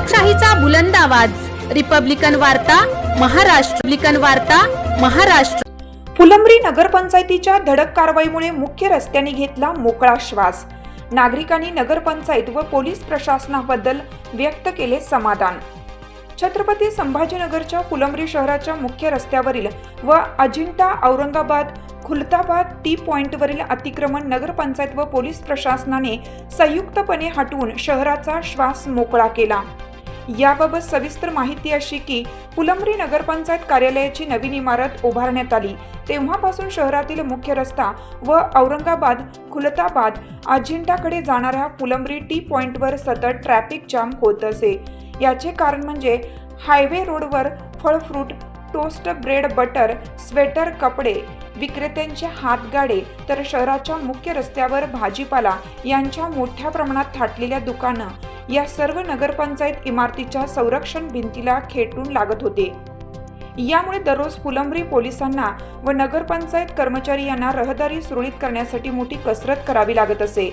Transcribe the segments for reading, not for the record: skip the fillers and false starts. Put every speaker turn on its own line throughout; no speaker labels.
लोकशाहीचा बुलंद आवाज, रिपब्लिकन वार्ता महाराष्ट्र।
फुलंब्री नगरपंचायतीच्या धडक कारवाईमुळे मुख्य रस्त्याने घेतला मोकळा श्वास। नागरिकांनी नगरपंचायत व पोलीस प्रशासनाबद्दल व्यक्त केले समाधान। छत्रपती संभाजीनगरच्या फुलंब्री शहराच्या मुख्य रस्त्यावरील व अजिंठा औरंगाबाद खुलताबाद टी पॉइंटवरील अतिक्रमण नगरपंचायत व पोलीस प्रशासनाने संयुक्तपणे हटवून शहराचा श्वास मोकळा केला। याबाबत सविस्तर माहिती अशी की फुलंब्री नगरपंचायत कार्यालयाची नवीन इमारत उभारण्यात आली तेव्हापासून शहरातील मुख्य रस्ता व औरंगाबाद खुलताबाद अजिंठाकडे जाणाऱ्या फुलंब्री टी पॉइंटवर सतत ट्रॅफिक जाम होत असे। याचे कारण म्हणजे हायवे रोडवर फळ fruit toast bread butter sweater कपडे विक्रेत्यांचे हातगाडे तर शहराच्या मुख्य रस्त्यावर भाजीपाला यांच्या मोठ्या प्रमाणात थाटलेल्या दुकानं या सर्व नगरपंचायत इमारतीच्या संरक्षण भिंतीला खेटून लागत होते। यामुळे दररोज फुलंब्री पोलिसांना व नगरपंचायत कर्मचारी यांना रहदारी सुरळीत करण्यासाठी मोठी कसरत करावी लागत असे।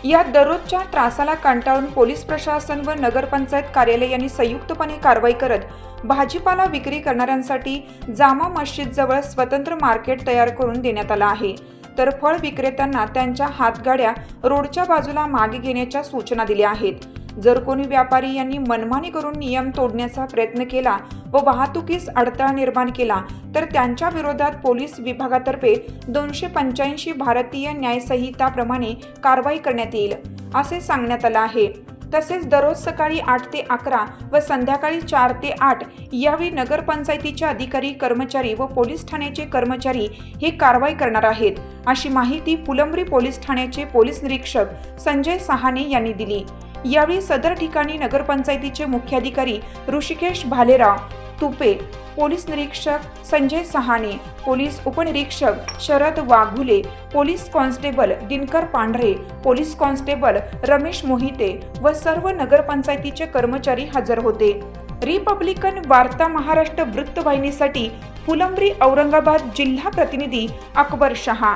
या दररोजच्या त्रासाला कंटाळून पोलीस प्रशासन व नगरपंचायत कार्यालय यांनी संयुक्तपणे कारवाई करत भाजीपाला विक्री करणाऱ्यांसाठी जामा मस्जिद जवळ स्वतंत्र मार्केट तयार करून देण्यात आला आहे, तर फळ विक्रेत्यांना त्यांच्या हातगाड्या रोडच्या बाजूला मागे घेण्याच्या सूचना दिल्या आहेत। जर कोणी व्यापारी यांनी मनमानी करून नियम तोडण्याचा प्रयत्न केला व वाहतुकीस अडथळा निर्माण केला तर त्यांच्या विरोधात पोलीस विभागातर्फे 285 भारतीय न्यायसंहिताप्रमाणे कारवाई करण्यात येईल असे सांगण्यात आले आहे। तसेच दररोज सकाळी 8 ते 11 व संध्याकाळी 4 ते 8 यावेळी नगरपंचायतीचे अधिकारी कर्मचारी व पोलीस ठाण्याचे कर्मचारी हे कारवाई करणार आहेत अशी माहिती फुलंब्री पोलीस ठाण्याचे पोलीस निरीक्षक संजय सहाने यांनी दिली। यावेळी सदर ठिकाणी नगरपंचायतीचे मुख्याधिकारी ऋषिकेश भालेराव तुपे, पोलीस निरीक्षक संजय सहाने, पोलीस उपनिरीक्षक शरद वाघुले, पोलीस कॉन्स्टेबल दिनकर पांढरे, पोलीस कॉन्स्टेबल रमेश मोहिते व सर्व नगरपंचायतीचे कर्मचारी हजर होते। रिपब्लिकन वार्ता महाराष्ट्र वृत्तवाहिनीसाठी फुलंब्री औरंगाबाद जिल्हा प्रतिनिधी अकबर शहा।